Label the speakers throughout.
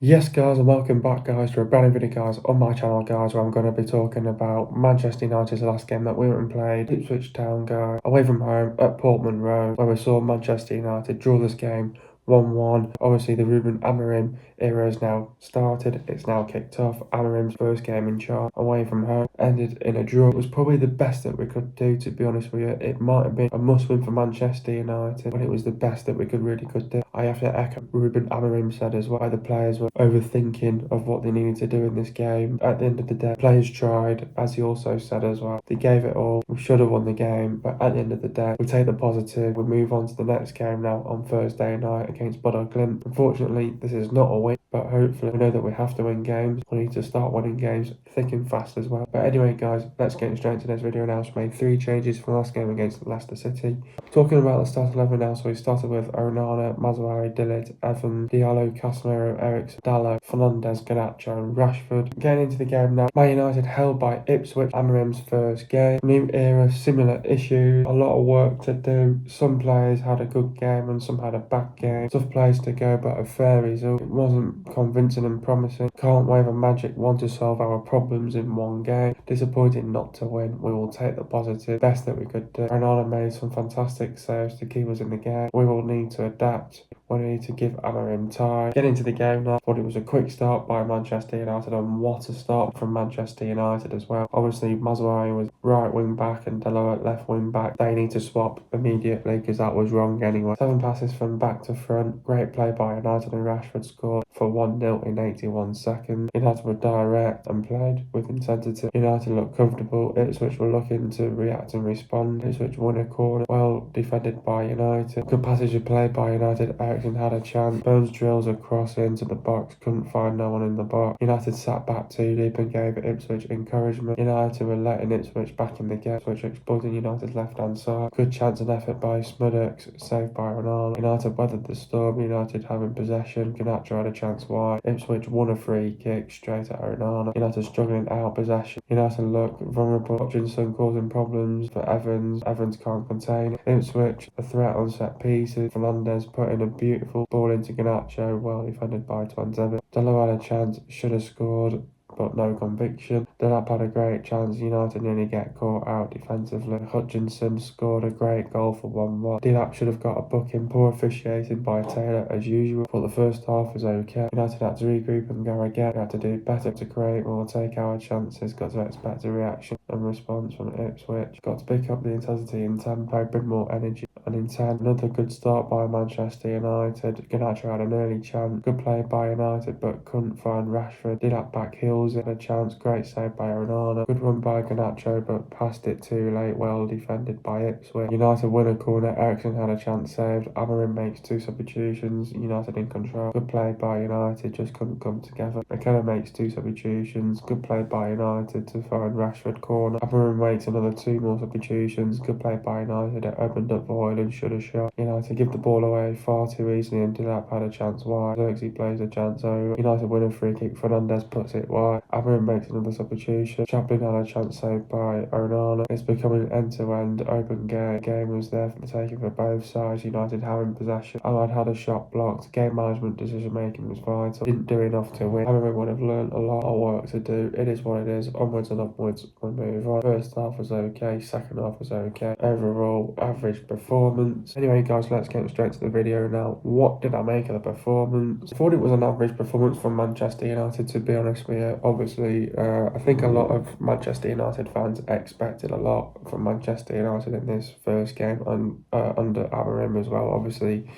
Speaker 1: Yes guys, and welcome back guys to a brand new video guys on my channel guys, where I'm going to be talking about Manchester United's last game that we went and played, Ipswich Town guys, away from home at Portman Road, where we saw Manchester United draw this game 1-1. Obviously the Ruben Amorim era has now started, it's now kicked off. Amorim's first game in charge away from home ended in a draw. It was probably the best that we could do, to be honest with you. It might have been a must win for Manchester United, but it was the best that we could do. I have to echo Ruben Amorim said as well, the players were overthinking of what they needed to do in this game. At the end of the day, players tried, as he also said as well. They gave it all. We should have won the game, but at the end of the day, we take the positive. We move on to the next game now on Thursday night against Bodo Glimt. Unfortunately, this is not a win, but hopefully we know that we have to win games. We need to start winning games thick and fast as well. But anyway, guys, let's get straight into this video now. We made 3 changes from last game against Leicester City. Talking about the start 11 now, so we started with Onana, Mazzarri, Dillard, Evans, Diallo, Casemiro, Ericsson, Dallo, Fernandes, Garnacho, and Rashford. Getting into the game now, Man United held by Ipswich, Amorim's first game. New era, similar issues, a lot of work to do. Some players had a good game and some had a bad game. Tough place to go, but a fair result. It wasn't convincing and promising. Can't wave a magic wand to solve our problems in one game. Disappointing not to win. We will take the positive. Best that we could do. Onana made some fantastic saves to keep us in the game. We will need to adapt. We need to give Amorim time. Get into the game now. Thought it was a quick start by Manchester United, and what a start from Manchester United as well. Obviously, Mazzarri was right wing back and Dello at left wing back. They need to swap immediately because that was wrong anyway. 7 passes from back to front. Great play by United, and Rashford scored for 1-0 in 81 seconds. United were direct and played with intensity. United looked comfortable. Ipswich were looking to react and respond. Ipswich won a corner, well defended by United. Good passage of play by United. Ericsson had a chance. Burns drills a cross into the box, couldn't find no one in the box. United sat back too deep and gave Ipswich encouragement. United were letting Ipswich back in the game. Ipswich exploiting United's left hand side. Good chance and effort by Smuddox, saved by Ronaldo. United weathered the storm. United having possession. Garnacho had a chance wide. Ipswich won a free kick straight at Ronaldo. United struggling out possession. United look vulnerable. Hutchinson causing problems for Evans. Evans can't contain it. Ipswich a threat on set pieces. Fernandes putting a beautiful ball into Garnacho, well defended by Twanzebe. Dello had a chance, should have scored, but no conviction. Delap had a great chance. United nearly get caught out defensively. Hutchinson scored a great goal for 1-1. Delap should have got a booking. Poor officiating by Taylor as usual, but the first half was okay. United had to regroup and go again. We had to do better to create more, take our chances. Got to expect a reaction and response from Ipswich. Got to pick up the intensity and tempo, bring more energy. And in 10, another good start by Manchester United. Garnacho had an early chance. Good play by United, but couldn't find Rashford. Delap back heels in a chance. Great save by Onana. Good run by Garnacho, but passed it too late. Well defended by Ipswich. United win a corner. Ericsson had a chance saved. Amorim makes 2 substitutions. United in control. Good play by United, just couldn't come together. McKenna makes 2 substitutions. Good play by United to find Rashford corner. Amorim makes another 2 more substitutions. Good play by United. It opened up void and should have shot. United give the ball away far too easily, and Delap had a chance wide. Xerxes plays a chance over. United win a free kick. Fernandes puts it wide. Amorim makes another substitution. Chaplin had a chance saved by Onana. It's becoming end-to-end open game. Game was there for the taking for both sides. United having possession. Ahmad had a shot blocked. Game management, decision making was vital. Didn't do enough to win. Amorim would have learned a lot of work to do. It is what it is. Onwards and upwards. We move on. First half was okay. Second half was okay. Overall, average performance. Anyway, guys, let's get straight to the video now. What did I make of the performance? I thought it was an average performance from Manchester United, to be honest with you. Obviously, I think a lot of Manchester United fans expected a lot from Manchester United in this first game, and under Amorim as well. Obviously,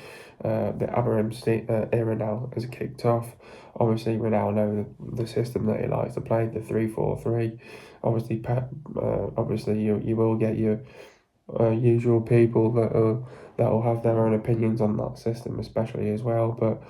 Speaker 1: the Amorim era now has kicked off. Obviously, we now know the system that he likes to play, the 3-4-3. Obviously, Pep. Obviously, you will get your usual people that will have their own opinions on that system, especially as well. But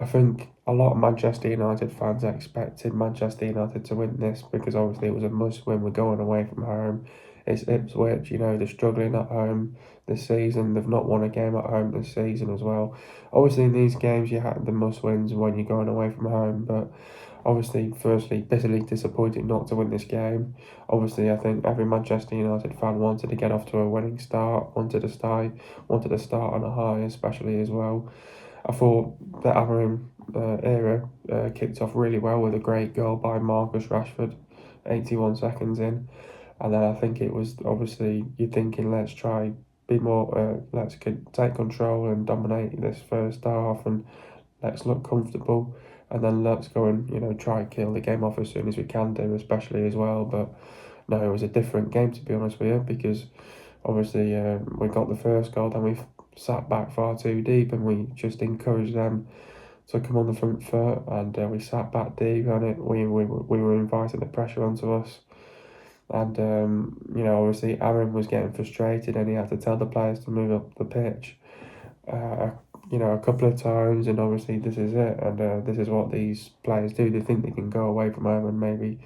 Speaker 1: I think a lot of Manchester United fans expected Manchester United to win this, because obviously it was a must win. We're going away from home. It's Ipswich, they're struggling at home this season. They've not won a game at home this season as well. Obviously in these games you have the must wins when you're going away from home, but obviously, firstly, bitterly disappointed not to win this game. Obviously, I think every Manchester United fan wanted to get off to a winning start, wanted to start on a high, especially as well. I thought the Amorim era kicked off really well with a great goal by Marcus Rashford, 81 seconds in. And then I think it was obviously you're thinking, let's try be more, take control and dominate this first half, and let's look comfortable, and then let's go and try and kill the game off as soon as we can do, especially as well. But no, it was a different game, to be honest with you, because obviously we got the first goal, then we sat back far too deep, and we just encouraged them to come on the front foot, and we sat back deep on it. We were inviting the pressure onto us. And obviously Aaron was getting frustrated, and he had to tell the players to move up the pitch, uh, a couple of times. And obviously this is it, and this is what these players do. They think they can go away from home and maybe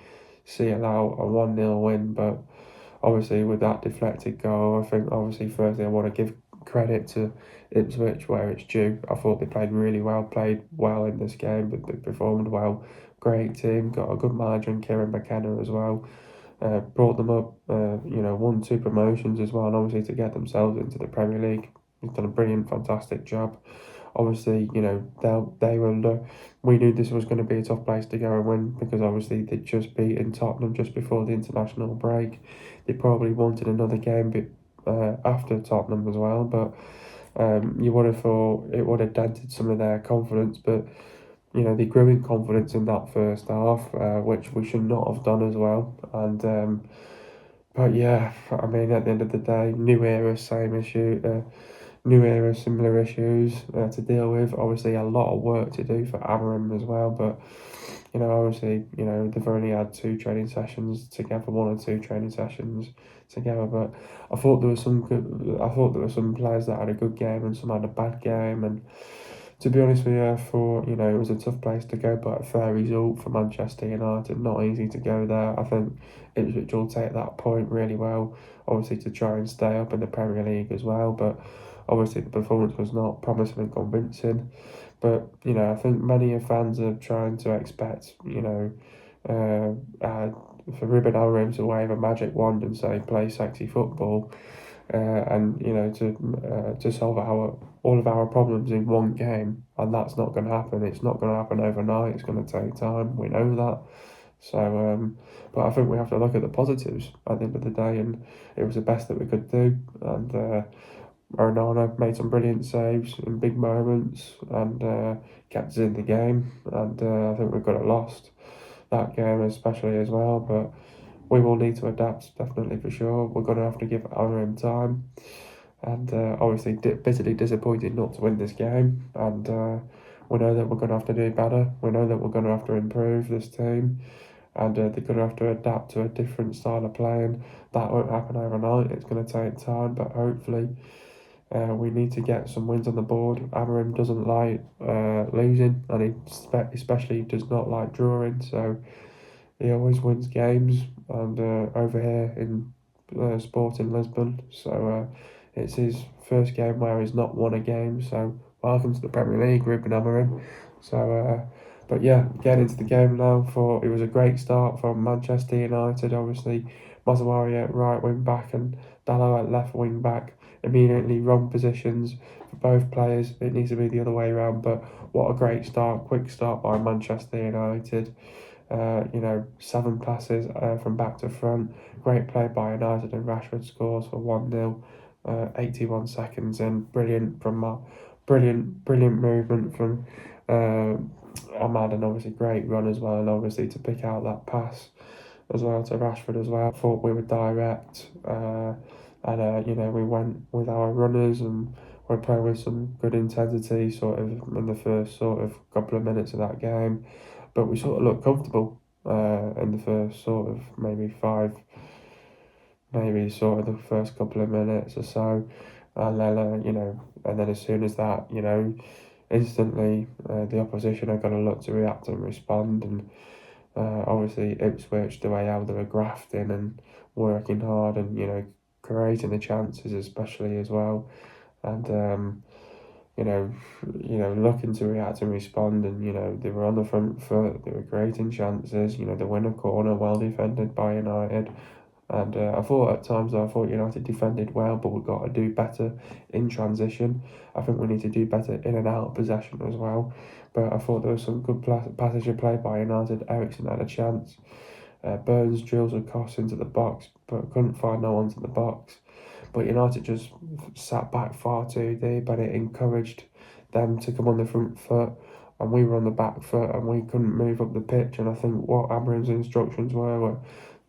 Speaker 1: seal out a 1-0 win, but obviously with that deflected goal, I think obviously firstly I want to give credit to Ipswich where it's due. I thought they played really well, played well in this game, but they performed well. Great team, got a good manager in Kieran McKenna as well. Brought them up, won 2 promotions as well, and obviously to get themselves into the Premier League, he's done a brilliant, fantastic job. Obviously, we knew this was going to be a tough place to go and win, because obviously they'd just beaten Tottenham just before the international break. They probably wanted another game after Tottenham as well, but you would have thought it would have dented some of their confidence, but they grew in confidence in that first half, which we should not have done as well. And but yeah, I mean, at the end of the day, new era, same issue. New era, similar issues to deal with. Obviously, a lot of work to do for Amorim as well, but obviously, they've only had 2 training sessions together, 1 or 2 training sessions together. But I thought there was some good. I thought there were some players that had a good game and some had a bad game. And to be honest with you, I thought it was a tough place to go, but a fair result for Manchester United. Not easy to go there. I think Ipswich will take that point really well, obviously to try and stay up in the Premier League as well. But obviously the performance was not promising and convincing. But I think many fans are trying to expect for Ruben Amorim to wave a magic wand and say play sexy football, and to solve all of our problems in one game, and that's not going to happen. It's not going to happen overnight. It's going to take time. We know that. So, but I think we have to look at the positives at the end of the day, and it was the best that we could do. And Onana made some brilliant saves in big moments, and kept us in the game. And I think we could have lost that game especially as well, but we will need to adapt, definitely, for sure. We're going to have to give Amorim time, and obviously bitterly disappointed not to win this game. And we know that we're going to have to do better. We know that we're going to have to improve this team, and they're going to have to adapt to a different style of playing. That won't happen overnight. It's going to take time, but hopefully we need to get some wins on the board. Amorim doesn't like losing, and he especially does not like drawing, so he always wins games. And over here in Sporting Lisbon, so it's his first game where he's not won a game. So welcome to the Premier League, Ruben Amorim. So, but yeah, getting into the game now. It was a great start from Manchester United. Obviously, Mazzawari at right wing back and Dalot at left wing back. Immediately wrong positions for both players. It needs to be the other way around. But what a great start, quick start by Manchester United. 7 passes from back to front. Great play by United, and Rashford scores for 1-0. 81 seconds in. Brilliant movement from Ahmad, and obviously great run as well, and obviously to pick out that pass as well to Rashford as well. I thought we were direct, and we went with our runners, and we're playing with some good intensity sort of in the first sort of couple of minutes of that game. But we sort of looked comfortable in the first sort of maybe sort of the first couple of minutes or so. And then, and then as soon as that, instantly the opposition are going to look to react and respond. And obviously Ipswich, the way how they were grafting and working hard and, creating the chances especially as well. And looking to react and respond, and they were on the front foot. They were creating chances. The winner corner, well defended by United, And I thought at times, I thought United defended well, but we've got to do better in transition. I think we need to do better in and out of possession as well. But I thought there was some good passage of play by United. Ericsson had a chance. Burns drills a cross into the box, but couldn't find no one's in the box. But United just sat back far too deep, and it encouraged them to come on the front foot, and we were on the back foot, and we couldn't move up the pitch. And I think what Amorim's instructions were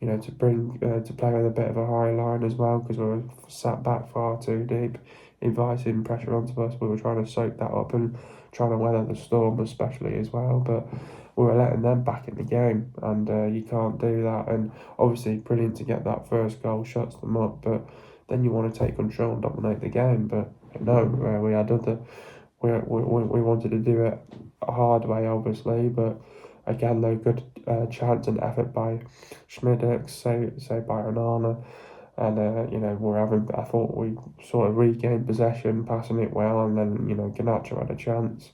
Speaker 1: to bring to play with a bit of a high line as well, because we were sat back far too deep, inviting pressure onto us. We were trying to soak that up and trying to weather the storm, especially as well. But we were letting them back in the game, and you can't do that. And obviously, brilliant to get that first goal, shuts them up, but then you want to take control and dominate the game. But no, we had other. We wanted to do it a hard way, obviously, but again, though, good chance and effort by Schmidt, say by Onana. And I thought we sort of regained possession, passing it well, and then Garnacho had a chance.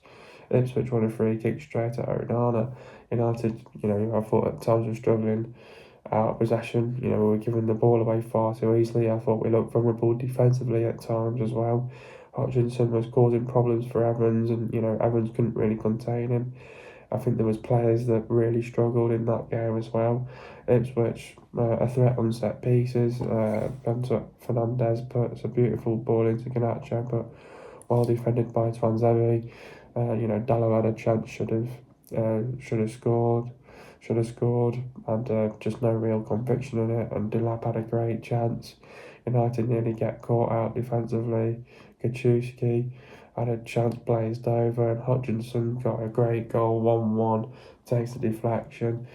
Speaker 1: Ipswich won a free kick straight at Onana. United, I thought at times were struggling out of possession. We were giving the ball away far too easily. I thought we looked vulnerable defensively at times as well. Hutchinson was causing problems for Evans, and Evans couldn't really contain him. I think there was players that really struggled in that game as well. Ipswich, a threat on set pieces. Fernandez puts a beautiful ball into Garnacho, but well defended by Twanzebe. Dallo had a chance, should have scored, and just no real conviction in it. And Delap had a great chance. United nearly get caught out defensively. Kaczewski had a chance blazed over, and Hutchinson got a great goal, 1-1, takes the deflection.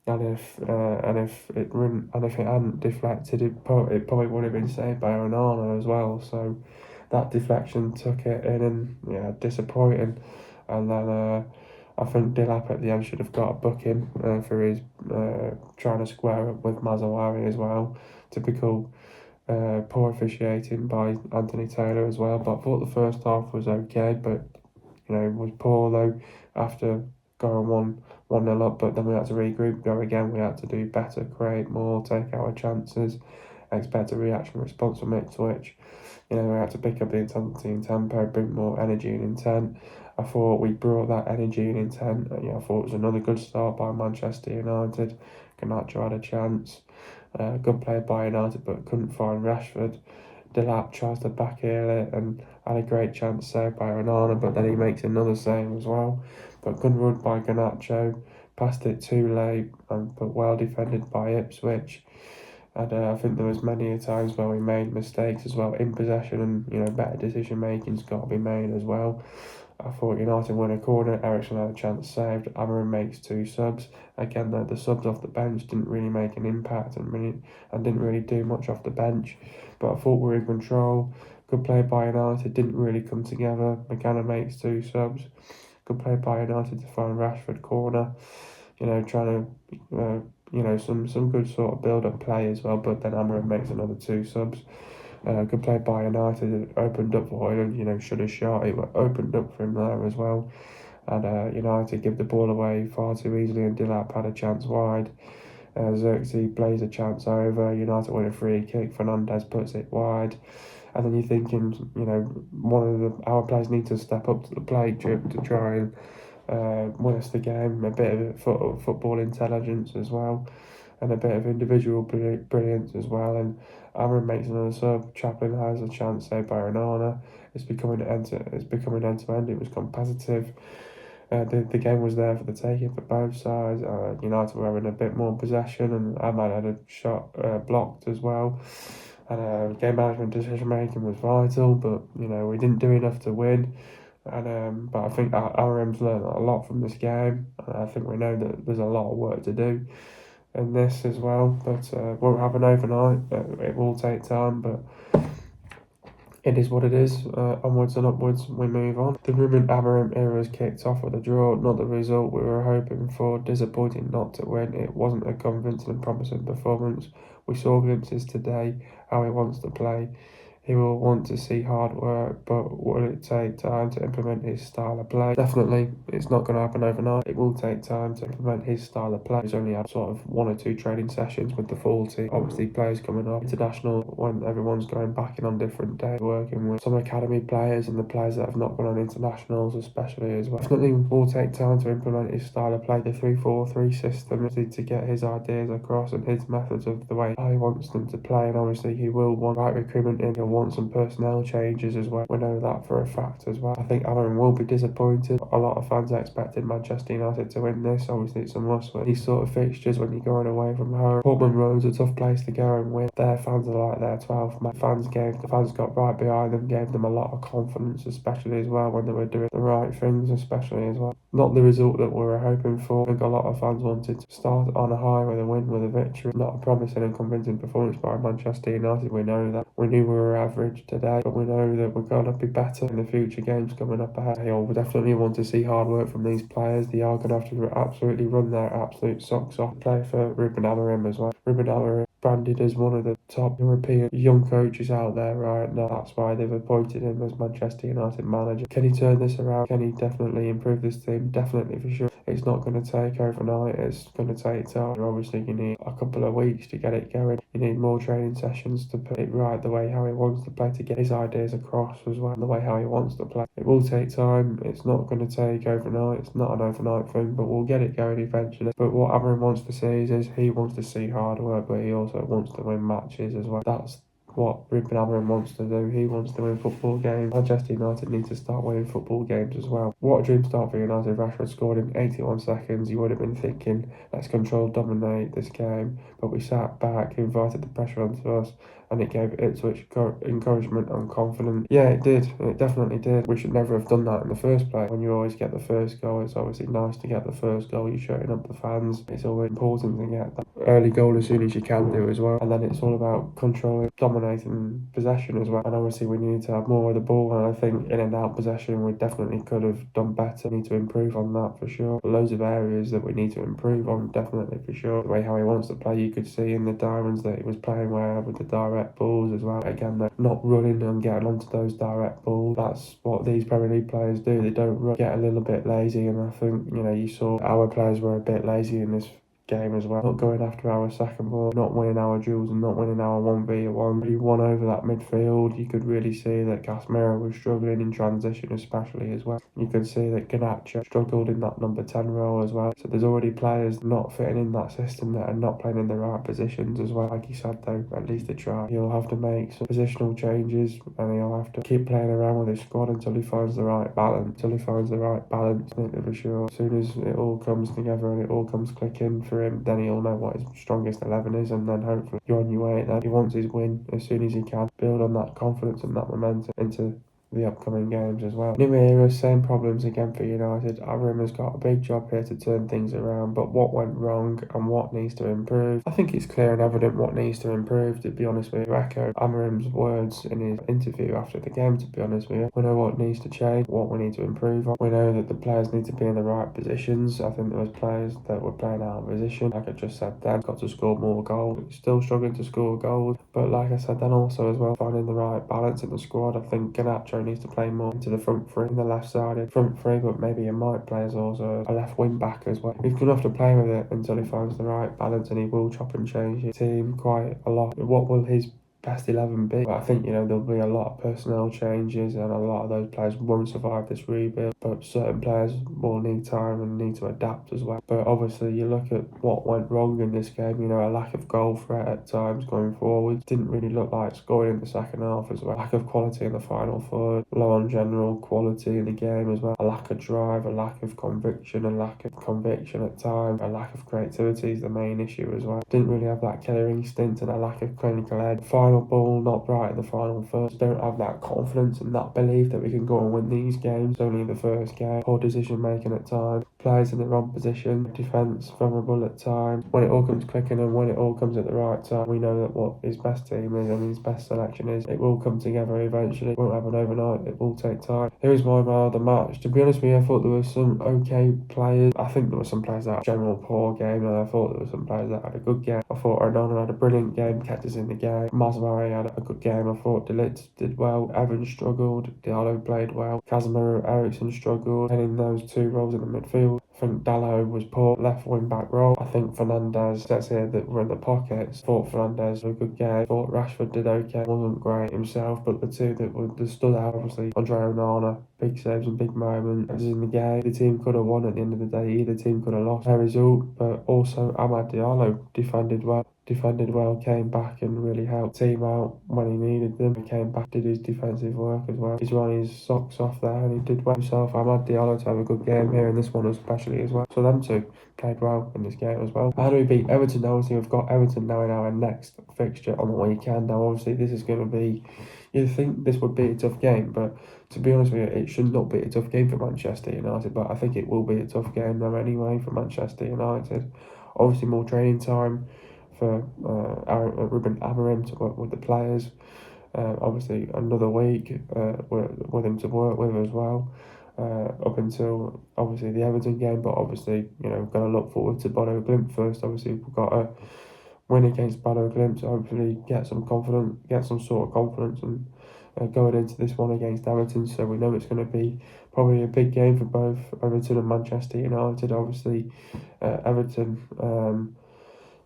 Speaker 1: And if it hadn't deflected, it probably would have been saved by Onana as well. So that deflection took it in, and disappointing. And then I think Delap at the end should have got a booking for his trying to square up with Mazzawari as well. Typical poor officiating by Anthony Taylor as well. But I thought the first half was okay, but it was poor though after going 1-0 up. But then we had to regroup, go again. We had to do better, create more, take our chances, expect a reaction response from Ipswich. We had to pick up the intensity and tempo, bring more energy and intent. I thought we brought that energy and intent. I thought it was another good start by Manchester United. Garnacho had a chance. Good play by United, but couldn't find Rashford. Delap tries to backheel it and had a great chance saved by Onana, but then he makes another save as well. But good run by Garnacho, passed it too late, but well defended by Ipswich. And I think there was many times where we made mistakes as well in possession, and better decision making's got to be made as well. I thought United won a corner, Ericsson had a chance saved, Amorim makes 2 subs. Again, the subs off the bench didn't really make an impact and didn't really do much off the bench. But I thought we were in control. Good play by United, didn't really come together. McGann makes 2 subs. Good play by United to find Rashford corner. Trying to some good sort of build-up play as well, but then Amorim makes another 2 subs. Good play by United. It opened up for Hoyland, should have shot. It opened up for him there as well. And United give the ball away far too easily, and Delap had a chance wide. Xerxes plays a chance over. United win a free kick. Fernandez puts it wide. And then you're thinking, our players need to step up to the plate to try and win us the game. A bit of football intelligence as well, and a bit of individual brilliance as well. And Amorim makes another sub. Chaplin has a chance saved by Onana. It's becoming end to end. It was competitive. The game was there for the taking for both sides. United were having a bit more possession, and Ahmad had a shot blocked as well. And game management, decision making was vital, but we didn't do enough to win. And but I think Amorim's learned a lot from this game. I think we know that there's a lot of work to do in this as well, but won't happen overnight. It will take time, but it is what it is. Onwards and upwards, we move on. The Ruben Amorim era has kicked off with a draw, not the result we were hoping for. Disappointing not to win. It wasn't a convincing and promising performance. We saw glimpses today how he wants to play. He will want to see hard work, but will it take time to implement his style of play? Definitely, it's not going to happen overnight. It will take time to implement his style of play. He's only had sort of 1 or 2 training sessions with the full team. Obviously, players coming up, international, when everyone's going back in on different days, working with some academy players and the players that have not gone on internationals, especially as well. Definitely will take time to implement his style of play, the 3-4-3 system, to get his ideas across and his methods of the way he wants them to play. And obviously, he will want right recruitment in. He'll want some personnel changes as well. We know that for a fact as well. I think Amorim will be disappointed. A lot of fans expected Manchester United to win this. Obviously, it's a must win. These sort of fixtures when you're going away from home. Portman Road's a tough place to go and win. Their fans are like their 12th man. The fans got right behind them, gave them a lot of confidence, especially as well when they were doing the right things, especially as well. Not the result that we were hoping for. I think a lot of fans wanted to start on a high with a win, with a victory. Not a promising and convincing performance by Manchester United. We know that. We knew we were average today, but we know that we're going to be better in the future games coming up ahead. He'll definitely want to see hard work from these players. They are going to have to absolutely run their absolute socks off. Play for Ruben Amorim as well. Ruben Amorim branded as one of the top European young coaches out there right now. That's why they've appointed him as Manchester United manager. Can he turn this around? Can he definitely improve this team? Definitely, for sure. It's not going to take overnight. It's going to take time. Obviously, you need a couple of weeks to get it going. You need more training sessions to put it right the way how he wants to play, to get his ideas across as well, the way how he wants to play. It will take time. It's not going to take overnight. It's not an overnight thing, but we'll get it going eventually. But what Amorim wants to see is he wants to see hard work, but he also wants to win matches as well. That's what Ruben Amorim wants to do. He wants to win football games. Manchester United need to start winning football games as well. What a dream start for United. Rashford scored in 81 seconds. You would have been thinking, let's control, dominate this game. But we sat back, invited the pressure onto us, and it gave Ipswich encouragement and confidence. Yeah, it did. It definitely did. We should never have done that in the first place. When you always get the first goal, it's obviously nice to get the first goal. You're shutting up the fans. It's always important to get that early goal as soon as you can do as well. And then it's all about controlling, dominating possession as well. And obviously we need to have more of the ball. And I think in and out possession, we definitely could have done better. We need to improve on that for sure. Loads of areas that we need to improve on, definitely for sure. The way how he wants to play, you could see in the diamonds that he was playing well with the direct balls as well. Again, they're not running and getting onto those direct balls. That's what these Premier League players do. They don't run, get a little bit lazy. And I think, you saw our players were a bit lazy in this game as well. Not going after our second ball, not winning our duels and not winning our 1v1. He won over that midfield. You could really see that Casemiro was struggling in transition especially as well. You could see that Garnacho struggled in that number 10 role as well. So there's already players not fitting in that system that are not playing in the right positions as well. Like he said though, at least they try. He'll have to make some positional changes and he'll have to keep playing around with his squad until he finds the right balance. I think for sure. As soon as it all comes together and it all comes clicking for him, then he'll know what his strongest 11 is, and then hopefully you're on your way. Then he wants his win as soon as he can, build on that confidence and that momentum into the upcoming games as well. New era, same problems again for United. Amorim has got a big job here to turn things around, but what went wrong and what needs to improve? I think it's clear and evident what needs to improve, to be honest with you. Echo Amorim's words in his interview after the game, to be honest with you. We know what needs to change, what we need to improve on. We know that the players need to be in the right positions. I think there was players that were playing out of position, like I just said then, got to score more goals. Still struggling to score goals, but like I said then also as well, finding the right balance in the squad. I think Garnacho needs to play more into the front three, in the left sided front three, but maybe he might play as also a left wing back as well. He's going to have to play with it until he finds the right balance, and he will chop and change his team quite a lot. What will his best 11 be? But I think, there'll be a lot of personnel changes and a lot of those players won't survive this rebuild, but certain players will need time and need to adapt as well. But obviously you look at what went wrong in this game, a lack of goal threat at times going forward. Didn't really look like scoring in the second half as well. Lack of quality in the final third, low on general quality in the game as well. A lack of drive, a lack of conviction, at times. A lack of creativity is the main issue as well. Didn't really have that killer instinct and a lack of clinical edge. Final ball not bright in the final third. Don't have that confidence and that belief that we can go and win these games. Only the first game. Poor decision making at times. players in the wrong position, defence vulnerable at times. When it all comes clicking and when it all comes at the right time, we know that what his best team is and his best selection is. It will come together eventually. It won't happen overnight. It will take time. Here is my man of the match. To be honest with you, I thought there were some okay players. I think there were some players that had a general poor game, and I thought there were some players that had a good game. I thought Ronaldo had a brilliant game, kept us in the game. Mazraoui had a good game. I thought De Ligt did well. Evans struggled. Diallo played well. Casemiro, Eriksen struggled. And in those two roles in the midfield, I think Dalot was poor, left wing back role. I think Fernandes, says here that we're in the pockets. Thought Fernandes had a good game. Thought Rashford did okay. Wasn't great himself, but the two that stood out, obviously, Andre Onana, big saves and big moments. As in the game, the team could have won at the end of the day. Either team could have lost their result, but also Amad Diallo defended well, came back and really helped the team out when he needed them. He came back, did his defensive work as well. He's running his socks off there and he did well himself. Amad Diallo to have a good game here in this one especially as well. So them two played well in this game as well. How do we beat Everton? Obviously we've got Everton now in our next fixture on the weekend. Now obviously this is going to be, you'd think this would be a tough game, but to be honest with you, it should not be a tough game for Manchester United, but I think it will be a tough game though anyway for Manchester United. Obviously more training time for Ruben Amorim to work with the players. Obviously another week with him to work with as well. Up until obviously the Everton game, but obviously got to look forward to Bodo Glimt first. Obviously we've got to win against Bodo Glimt to hopefully get some sort of confidence, and going into this one against Everton. So we know it's going to be probably a big game for both Everton and Manchester United. Obviously Everton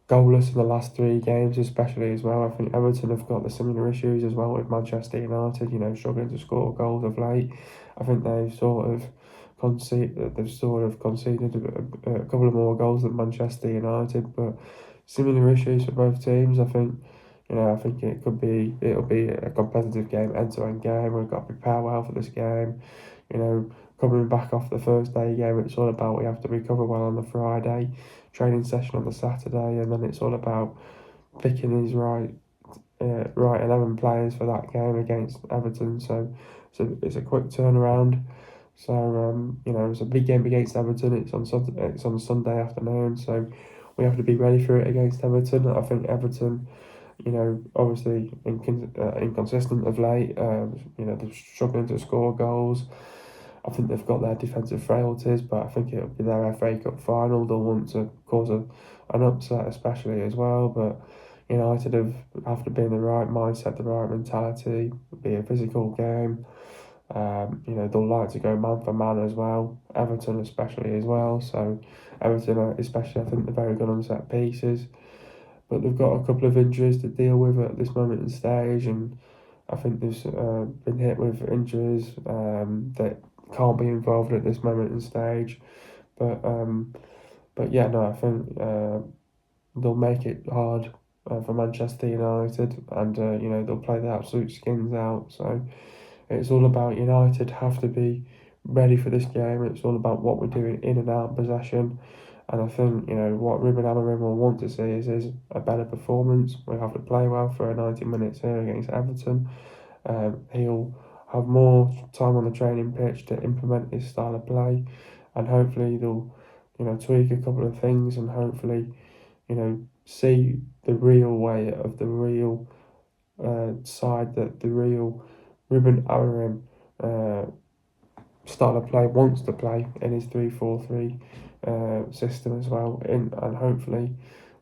Speaker 1: goalless in the last three games, especially as well. I think Everton have got the similar issues as well with Manchester United, struggling to score goals of late. I think they've sort of conceded a couple of more goals than Manchester United, but similar issues for both teams. I think it'll be a competitive game, end-to-end game. We've got to prepare well for this game. Coming back off the Thursday game, it's all about we have to recover well on the Friday, training session on the Saturday, and then it's all about picking these right 11 players for that game against Everton. So it's a quick turnaround. So it's a big game against Everton. It's on Sunday afternoon. So we have to be ready for it against Everton. I think Everton, obviously inconsistent of late. They're struggling to score goals. I think they've got their defensive frailties, but I think it'll be their FA Cup final. They'll want to cause an upset, especially as well. But United have to be in the right mindset, the right mentality. It'll be a physical game. They'll like to go man for man as well. Everton especially as well. So Everton especially, I think they're very good on set pieces. But they've got a couple of injuries to deal with at this moment in stage, and I think they've been hit with injuries that can't be involved at this moment in stage. But yeah, no, I think they'll make it hard for Manchester United, and they'll play the absolute skins out. So it's all about United have to be ready for this game. It's all about what we're doing in and out of possession. And I think, what Ruben Amorim will want to see is a better performance. We have to play well for 90 minutes here against Everton. He'll have more time on the training pitch to implement his style of play, and hopefully they'll, tweak a couple of things, and hopefully, see the real way of the real side that the real Ruben Amorim style of play wants to play in his 3-4-3 system as well. And hopefully,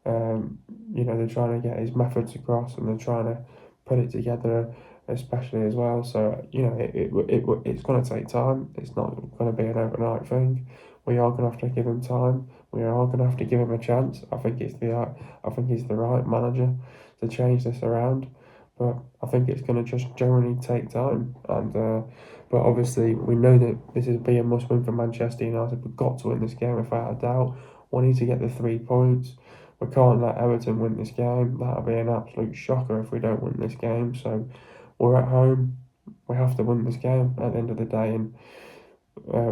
Speaker 1: they're trying to get his methods across, and they're trying to put it together, especially as well. So it's going to take time. It's not going to be an overnight thing. We are going to have to give him time. We are going to have to give him a chance. I think he's the right manager to change this around. But I think it's going to just generally take time. And but obviously we know that this is be a must-win for Manchester United. We've got to win this game without a doubt. We need to get the 3 points. We can't let Everton win this game. That'll be an absolute shocker if we don't win this game. So we're at home. We have to win this game at the end of the day, and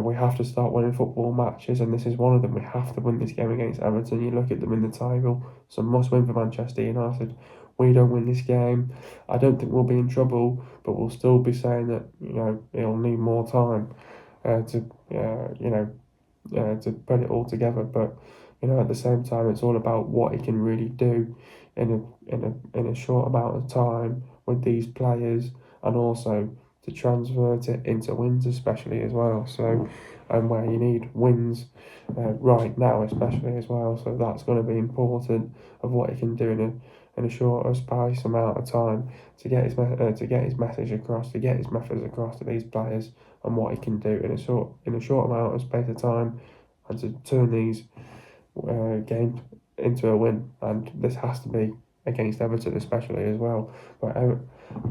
Speaker 1: we have to start winning football matches, and this is one of them. We have to win this game against Everton. You look at them in the table, it's a must-win for Manchester United. We don't win this game, I don't think we'll be in trouble, but we'll still be saying that it'll need more time to to put it all together. But at the same time, it's all about what he can really do in a short amount of time with these players, and also to transfer it into wins, especially as well. So, and where you need wins right now, especially as well. So that's going to be important of what he can do in a shorter space amount of time to get his message across, to get his methods across to these players, and what he can do in a short amount of space of time, and to turn these games into a win. And this has to be against Everton, especially as well. But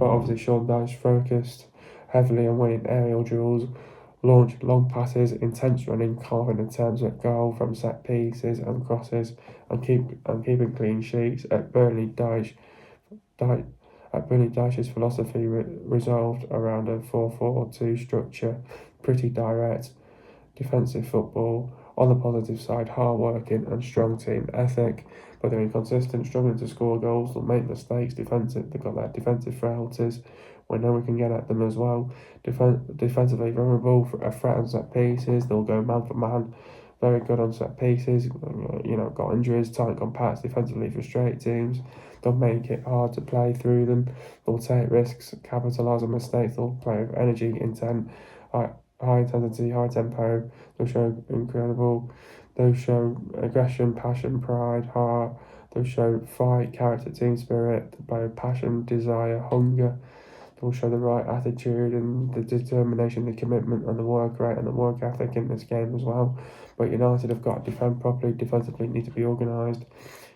Speaker 1: obviously, Sean Dyche focused heavily on winning aerial duels, launch long passes, intense running, carving attempts at goal from set pieces and crosses, and keeping clean sheets. Dyche at Burnley, Dyche's philosophy resolved around a 4-4-2 structure, pretty direct, defensive football. On the positive side, hard-working and strong team ethic, but they're inconsistent, struggling to score goals, they'll make mistakes, they've got their defensive frailties. We know we can get at them as well. Defensively vulnerable, a threat on set pieces, they'll go man for man. Very good on set pieces, got injuries, tight, compact, defensively frustrate teams. They'll make it hard to play through them. They'll take risks, capitalise on mistakes. They'll play with energy, intent, high intensity, high tempo. They'll show incredible. They'll show aggression, passion, pride, heart. They'll show fight, character, team spirit. They'll play with passion, desire, hunger. They'll show the right attitude and the determination, the commitment, and the work rate and the work ethic in this game as well. But United have got to defend properly. Defensively, need to be organised.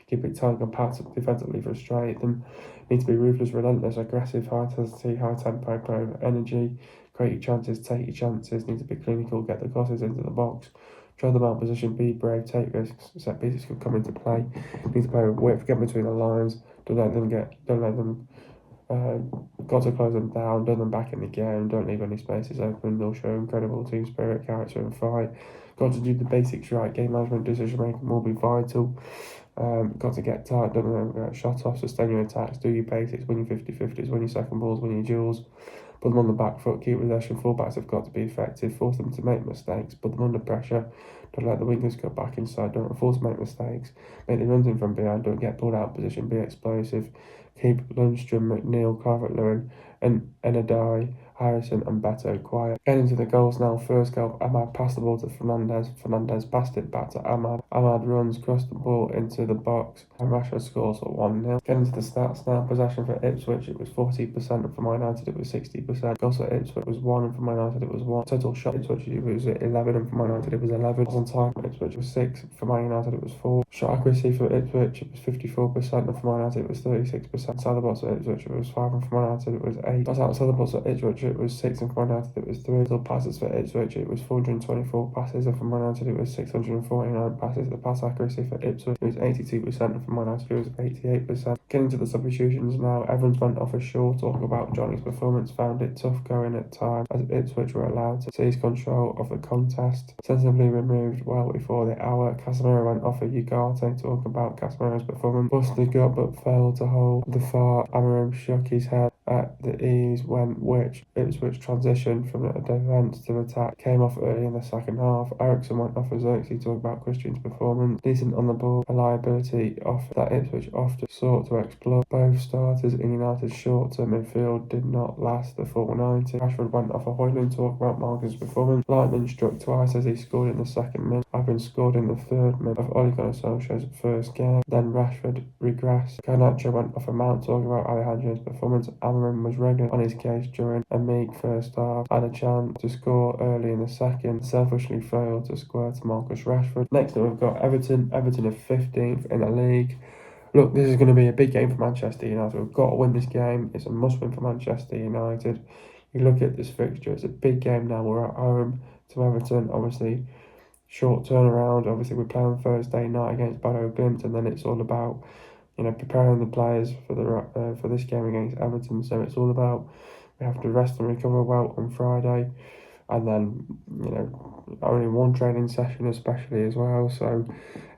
Speaker 1: Keep it tight, compact, defensively frustrate them. Need to be ruthless, relentless, aggressive, high intensity, high tempo, play with energy. Create your chances, take your chances. Need to be clinical, get the crosses into the box. Try them out position, be brave, take risks. Set pieces could come into play. Need to play with width, get between the lines. Don't let them got to close them down, done them back in the game, don't leave any spaces open. They'll show incredible team spirit, character and fight. Got to do the basics right. Game management, decision making will be vital. Got to get tight, don't get shot off, sustain your attacks, do your basics, win your 50-50s, win your second balls, win your duels. Put them on the back foot, keep possession. Fullbacks have got to be effective, force them to make mistakes, put them under pressure. Don't let the wingers go back inside, don't force to make mistakes. Make the runs in from behind, don't get pulled out of position, be explosive. Keep Lundstrom, McNeil, Calvert-Lewin, and Enadai, Harrison and Beto quiet. Getting into the goals now. First goal, Ahmad passed the ball to Fernandez. Fernandez passed it back to Ahmad. Ahmad runs, crossed the ball into the box, and Rashford scores at 1-0. Getting into the stats now. Possession for Ipswich, it was 40%, and for Man United it was 60%. Goals for Ipswich was 1, and for Man United it was 1. Total shot Ipswich it was 11, and for Man United it was 11. On time for Ipswich was 6, for Man United it was 4. Shot accuracy for Ipswich it was 54%, and for Man United it was 36%. Inside the box at Ipswich it was 5, and for Man United it was 8. That's outside the box at Ipswich it was 6, and for Man United it was 3. Total passes for Ipswich it was 424 passes, and for Man United it was 649 passes. The pass accuracy for Ipswich it was 82%, and for Man United it was 88%. Getting to the substitutions now. Evans went off a short. Talk about Johnny's performance. Found it tough going at times as Ipswich were allowed to seize control of the contest. Sensibly removed well before the hour. Casemiro went off a Ugarte. Talk about Casemiro's performance. Busted the gut but failed to hold the far. Amorim shook his head at the ease when Ipswich transitioned from a defence to attack came off early in the second half. Ericsson went off a Xerxes. Talk about Christian's performance. Decent on the ball, a liability off that Ipswich often sought to exploit. Both starters in United's short-term midfield did not last the full 90. Rashford went off a Højlund. Talk about Morgan's performance. Lightning struck twice as he scored in the second minute, having scored in the third minute of Ole Gunnar Solskjaer's first game. Then Rashford regressed. Garnacho went off a Mount. Talking about Alejandro's performance. Amorim was regular on his case during a meek first half. Had a chance to score early in the second. Selfishly failed to square to Marcus Rashford. Next up we've got Everton. Everton are 15th in the league. Look, this is going to be a big game for Manchester United. We've got to win this game. It's a must-win for Manchester United. You look at this fixture, it's a big game now. We're at home to Everton. Obviously, short turnaround. Obviously, we're playing Thursday night against Bodo Glimt, and then it's all about, preparing the players for this game against Everton. So it's all about we have to rest and recover well on Friday, and then only one training session especially as well. So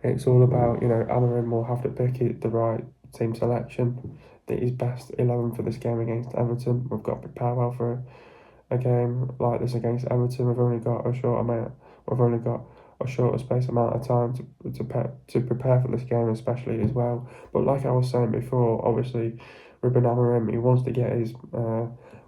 Speaker 1: it's all about Amorim will have to pick the right team selection, his best 11 for this game against Everton. We've got to prepare well for a game like this against Everton. We've only got a shorter space amount of time to prepare for this game, especially as well. But like I was saying before, obviously, Ruben Amorim, he wants to get his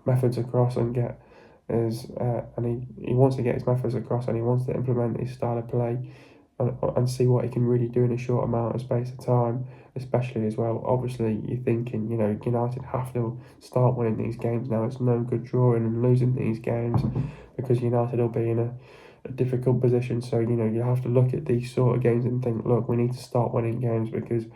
Speaker 1: methods across and get his he wants to get his methods across, and he wants to implement his style of play and see what he can really do in a short amount of space of time, especially as well. Obviously, you're thinking, United have to start winning these games now. It's no good drawing and losing these games because United will be in a difficult position. So, you have to look at these sort of games and think, look, we need to start winning games because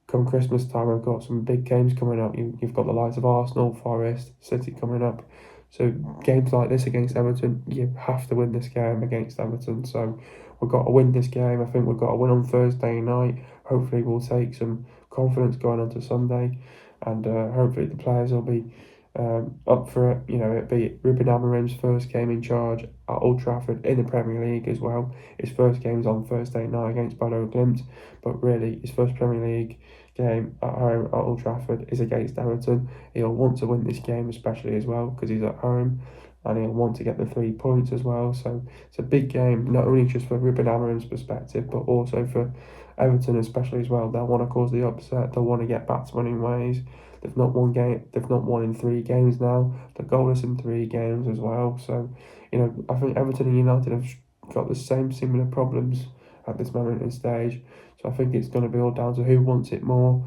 Speaker 1: come Christmas time, we've got some big games coming up. You've got the likes of Arsenal, Forest, City coming up. So games like this against Everton, you have to win this game against Everton. So we've got to win this game. I think we've got to win on Thursday night. Hopefully we'll take some confidence going on to Sunday, and hopefully the players will be up for it. It'd be Ruben Amorim's first game in charge at Old Trafford in the Premier League as well. His first game's on Thursday night against Bodo Glimt, but really his first Premier League game at home at Old Trafford is against Everton. He'll want to win this game, especially as well because he's at home, and he'll want to get the 3 points as well. So it's a big game, not only just for Ruben Amorim's perspective, but also for Everton, especially as well. They'll want to cause the upset. They'll want to get back to winning ways. They've not won in 3 games now. They're goalless in 3 games as well. So, I think Everton and United have got the similar problems at this moment in stage. So I think it's going to be all down to who wants it more.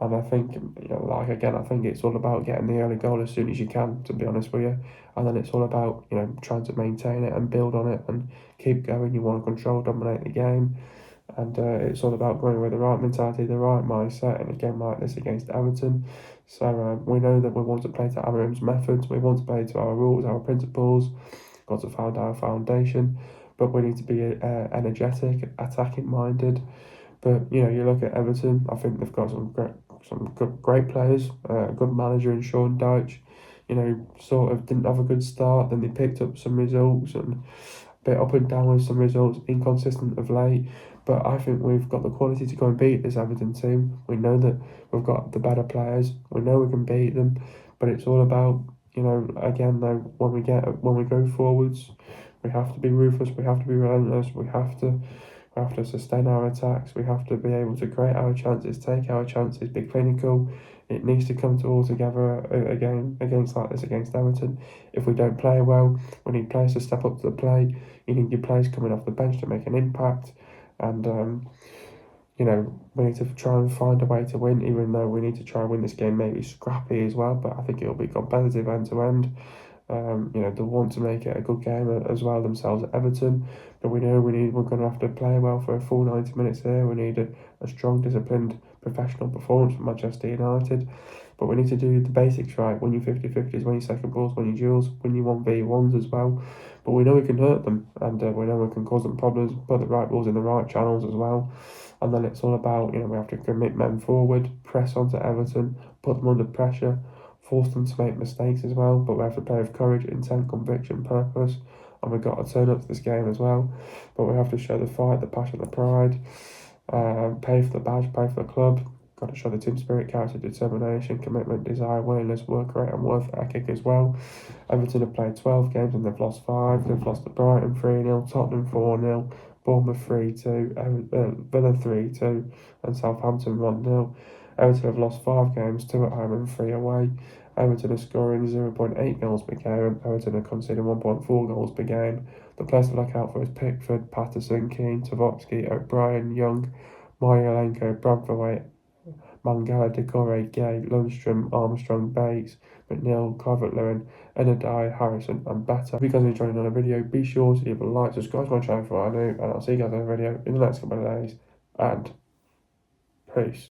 Speaker 1: And I think, I think it's all about getting the early goal as soon as you can, to be honest with you. And then it's all about, trying to maintain it and build on it and keep going. You want to control, dominate the game. And it's all about going with the right mentality, the right mindset in a game like this against Everton. So we know that we want to play to Amorim's methods. We want to play to our rules, our principles. Got to find our foundation. But we need to be energetic, attacking minded. But you look at Everton. I think they've got some great players, a good manager in Sean Dyche. Sort of didn't have a good start, then they picked up some results and a bit up and down with some results, inconsistent of late. But I think we've got the quality to go and beat this Everton team. We know that we've got the better players. We know we can beat them. But it's all about, again though, when we go forwards, we have to be ruthless. We have to be relentless. We have to sustain our attacks. We have to be able to create our chances, take our chances, be clinical. It needs to come to all together again against Everton. If we don't play well, we need players to step up to the plate. You need your players coming off the bench to make an impact. And, we need to try and find a way to win, even though we need to try and win this game maybe scrappy as well. But I think it'll be competitive end to end. They'll want to make it a good game as well themselves at Everton. But we know we're going to have to play well for a full 90 minutes here. We need a strong, disciplined, professional performance from Manchester United. But we need to do the basics right. Win your 50-50s, win your second balls, win your duels, win your 1v1s as well. But we know we can hurt them, and we know we can cause them problems, put the right balls in the right channels as well. And then it's all about, we have to commit men forward, press onto Everton, put them under pressure, force them to make mistakes as well. But we have to play with courage, intent, conviction, purpose. And we've got to turn up to this game as well. But we have to show the fight, the passion, the pride, pay for the badge, pay for the club. Got to show the team spirit, character, determination, commitment, desire, willingness, work rate and worth ethic as well. Everton have played 12 games and they've lost 5. They've lost to Brighton 3-0, Tottenham 4-0, Bournemouth 3-2, Villa 3-2 and Southampton 1-0. Everton have lost 5 games, 2 at home and 3 away. Everton are scoring 0.8 goals per game and Everton are conceding 1.4 goals per game. The players to look out for is Pickford, Patterson, Keane, Tavokski, O'Brien, Young, Mariolenko, Bradford, Mangala, Decore, Gay, Lundstrom, Armstrong, Bates, McNeil, Calvert-Lewin, Enadai, Harrison and Better. If you guys are enjoying another video, be sure to leave a like, subscribe to my channel for what I do, and I'll see you guys in a video in the next couple of days. And peace.